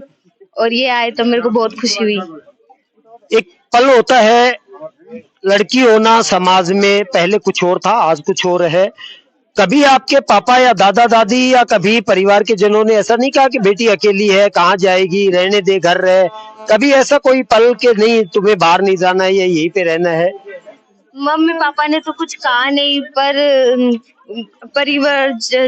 और ये आए तो मेरे को बहुत खुशी हुई। एक पल होता है, लड़की होना समाज में पहले कुछ और था, आज कुछ और है। कभी आपके पापा या दादा दादी या कभी परिवार के जनों ने ऐसा नहीं कहा कि बेटी अकेली है, कहाँ जाएगी, रहने दे, घर रहे? कभी ऐसा कोई पल के नहीं तुम्हें बाहर नहीं जाना है या यहीं पे रहना है? मम्मी पापा ने तो कुछ कहा नहीं, पर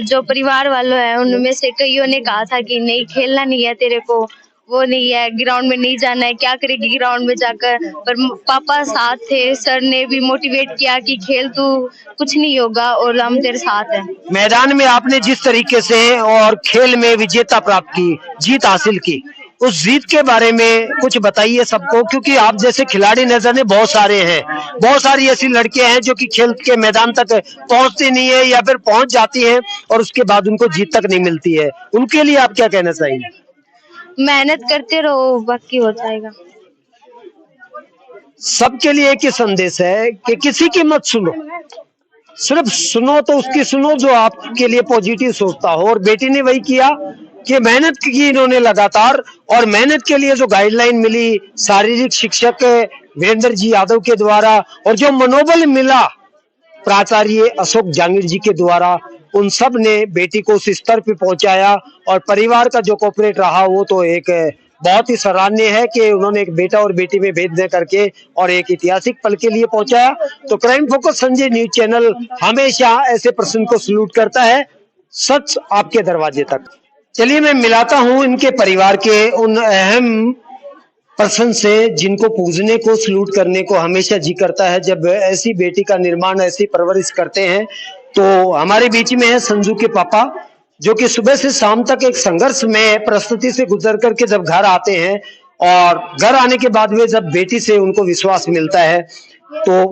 जो परिवार वालों है उनमें से कईयों ने कहा था कि नहीं खेलना नहीं है तेरे को, वो नहीं है, ग्राउंड में नहीं जाना है, क्या करेगी ग्राउंड में जाकर। पर पापा साथ थे, सर ने भी मोटिवेट किया कि खेल तू, कुछ नहीं होगा और हम तेरे साथ हैं। मैदान में आपने जिस तरीके से और खेल में विजेता प्राप्त की, जीत हासिल की, उस जीत के बारे में कुछ बताइए सबको, क्योंकि आप जैसे खिलाड़ी नजर बहुत सारे हैं, बहुत सारी ऐसी लड़कियां हैं जो कि खेल के मैदान तक पहुंचती नहीं है या फिर पहुंच जाती हैं और उसके बाद उनको जीत तक नहीं मिलती है। उनके लिए आप क्या कहना चाहेंगे? मेहनत करते रहो, बाकी हो जाएगा। सबके लिए एक ही संदेश है कि किसी की मत सुनो, सिर्फ सुनो तो उसकी सुनो जो आपके लिए पॉजिटिव सोचता हो। और बेटी ने वही किया कि मेहनत की इन्होंने लगातार, और मेहनत के लिए जो गाइडलाइन मिली शारीरिक शिक्षक वीरेंद्र जी यादव के द्वारा, और जो मनोबल मिला प्राचार्य अशोक जहांगीर जी के द्वारा, उन सब ने बेटी को उस स्तर पे पहुंचाया। और परिवार का जो कोऑपरेट रहा वो तो एक बहुत ही सराहनीय है कि उन्होंने एक बेटा और बेटी में भेद न करके और एक ऐतिहासिक पल के लिए पहुंचाया। तो crime focus Sanjay news channel हमेशा ऐसे प्रश्न को सलूट करता है, सच आपके दरवाजे तक। चलिए मैं मिलाता हूं इनके परिवार के उन अहम पर्सन से जिनको पूजने को, सलूट करने को हमेशा जी करता है जब ऐसी बेटी का निर्माण, ऐसी परवरिश करते हैं। तो हमारे बीच में है संजू के पापा, जो कि सुबह से शाम तक एक संघर्ष में परिस्थिति से गुजर करके जब घर आते हैं, और घर आने के बाद में जब बेटी से उनको विश्वास मिलता है, तो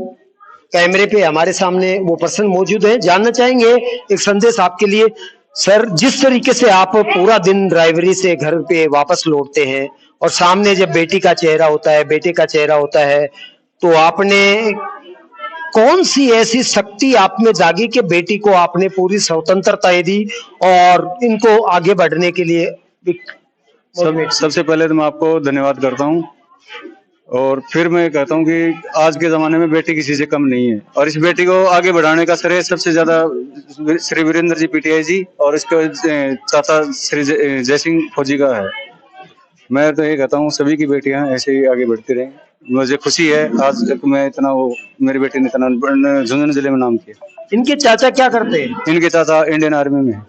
कैमरे पे हमारे सामने वो पर्सन मौजूद है। जानना चाहेंगे एक संदेश आपके लिए। सर, जिस तरीके से आप पूरा दिन ड्राइवरी से घर पे वापस लौटते हैं और सामने जब बेटी का चेहरा होता है, बेटे का चेहरा होता है, तो आपने कौन सी ऐसी शक्ति आप में जागी कि बेटी को आपने पूरी स्वतंत्रता दी और इनको आगे बढ़ने के लिए? सबसे पहले तो मैं आपको धन्यवाद करता हूं, और फिर मैं कहता हूं कि आज के जमाने में बेटी किसी से कम नहीं है, और इस बेटी को आगे बढ़ाने का श्रेय सबसे ज्यादा श्री वीरेंद्र जी पीटीआई जी और इसके चाचा श्री जय सिंह फौजी का है। मैं तो ये कहता हूँ सभी की बेटियां ऐसे ही आगे बढ़ती रहें। मुझे खुशी है आज तक मैं इतना, वो मेरी बेटी ने इतना झुंझुनू जिले में नाम किया। इनके चाचा क्या करते हैं? इनके चाचा इंडियन आर्मी में है।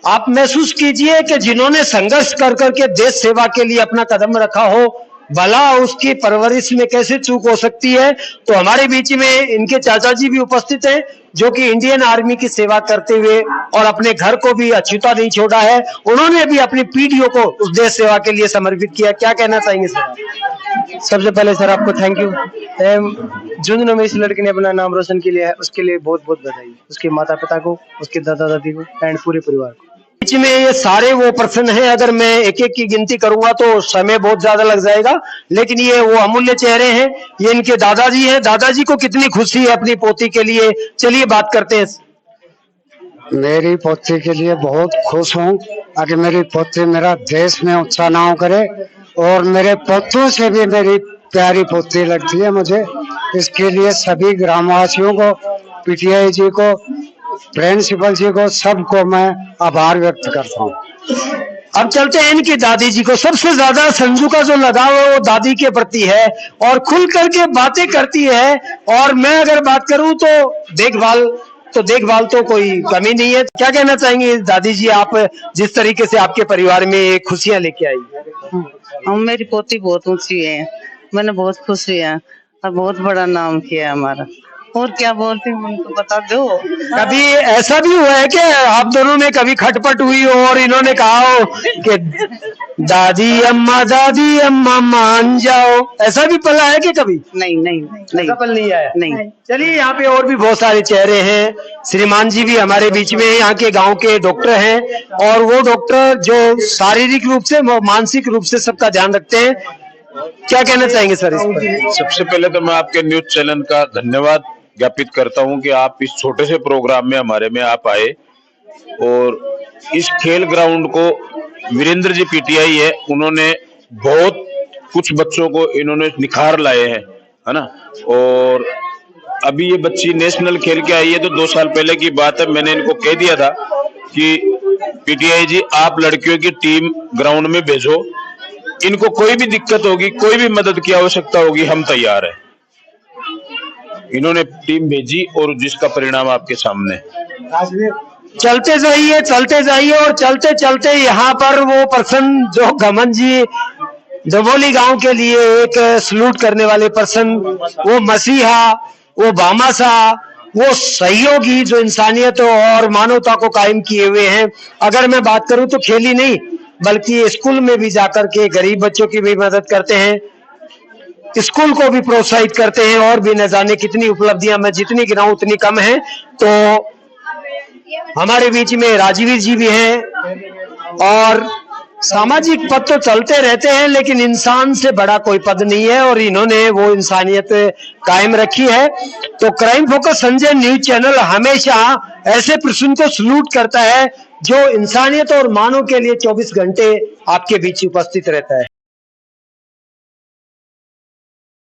आप महसूस कीजिए कि जिन्होंने संघर्ष कर करके देश सेवा के लिए अपना कदम रखा हो, भला उसकी परवरिश में कैसे चूक हो सकती है। तो हमारे बीच में इनके चाचा जी भी उपस्थित हैं, जो कि इंडियन आर्मी की सेवा करते हुए और अपने घर को भी अछूता नहीं छोड़ा है। उन्होंने भी अपनी पीढ़ियों को उस देश सेवा के लिए समर्पित किया। क्या कहना चाहेंगे सर? सबसे पहले सर आपको थैंक यू। झुंझुनू में इस लड़के ने अपना नाम रोशन किया है, उसके लिए बहुत बहुत बधाई। उसके माता पिता को, उसके दादा दादी को एंड पूरे परिवार को। बीच में ये सारे वो पर्सन हैं, अगर मैं एक एक की गिनती करूंगा तो समय बहुत ज्यादा लग जाएगा, लेकिन ये वो अमूल्य चेहरे हैं। ये इनके दादाजी हैं। दादाजी को कितनी खुशी है अपनी पोती के लिए, चलिए बात करते हैं। मेरी पोती के लिए बहुत खुश हूँ। अगर मेरी पोती मेरा देश में ऊंचा नाम करे, और मेरे पोतों से भी मेरी प्यारी पोती लगती है मुझे। इसके लिए सभी ग्रामवासियों को, पीटीआई जी को, प्रिंसिपल जी को, सबको मैं आभार व्यक्त करता हूँ। अब चलते हैं इनकी दादी जी को। सबसे ज्यादा संजू का जो लगाव है वो दादी के प्रति है और खुल करके बातें करती है। और मैं अगर बात करूं तो देखभाल तो कोई कमी नहीं है। क्या कहना चाहेंगे दादी जी, आप जिस तरीके से आपके परिवार में खुशियां लेके आई? हम मेरी पोती बहुत ऊंची है, मैंने बहुत खुश हुई है और बहुत बड़ा नाम किया है हमारा। और क्या बोलती हूँ उनको बता दो। कभी ऐसा भी हुआ है कि आप दोनों में कभी खटपट हुई हो और इन्होंने कहा हो कि दादी अम्मा मान जाओ, ऐसा भी पल है कि कभी? नहीं ऐसा पल नहीं आया। नहीं। चलिए, यहाँ पे और भी बहुत सारे चेहरे हैं। श्रीमान जी भी हमारे बीच में यहाँ के गांव के डॉक्टर हैं और वो डॉक्टर जो शारीरिक रूप से मानसिक रूप से सबका ध्यान रखते हैं। क्या कहना चाहेंगे सर इस पर? सबसे पहले तो मैं आपके न्यूज चैनल का धन्यवाद ज्ञापित करता हूं कि आप इस छोटे से प्रोग्राम में हमारे में आप आए और इस खेल ग्राउंड को वीरेंद्र जी पीटीआई है, उन्होंने बहुत कुछ बच्चों को इन्होंने निखार लाए हैं, है ना। और अभी ये बच्ची नेशनल खेल के आई है तो 2 साल पहले की बात है, मैंने इनको कह दिया था कि पीटीआई जी आप लड़कियों की टीम ग्राउंड में भेजो, इनको कोई भी दिक्कत होगी, कोई भी मदद की आवश्यकता होगी, हम तैयार हैं। इन्होंने टीम भेजी और जिसका परिणाम आपके सामने। चलते जाइए और चलते चलते यहाँ पर वो पर्सन जो घमन जी दबोली गांव के लिए एक सलूट करने वाले पर्सन, वो मसीहा, वो बामासा, वो सहयोगी जो इंसानियत और मानवता को कायम किए हुए हैं। अगर मैं बात करूं तो खेली नहीं बल्कि स्कूल में भी जाकर के गरीब बच्चों की भी मदद करते हैं, स्कूल को भी प्रोत्साहित करते हैं और भी न जाने कितनी उपलब्धियां, मैं जितनी गिनाऊं उतनी कम है। तो हमारे बीच में राजवीर जी भी हैं और सामाजिक पद तो चलते रहते हैं लेकिन इंसान से बड़ा कोई पद नहीं है और इन्होंने वो इंसानियत कायम रखी है। तो crime focus Sanjay news channel हमेशा ऐसे प्रश्न को सलूट करता है जो इंसानियत और मानव के लिए 24 घंटे आपके बीच उपस्थित रहता है।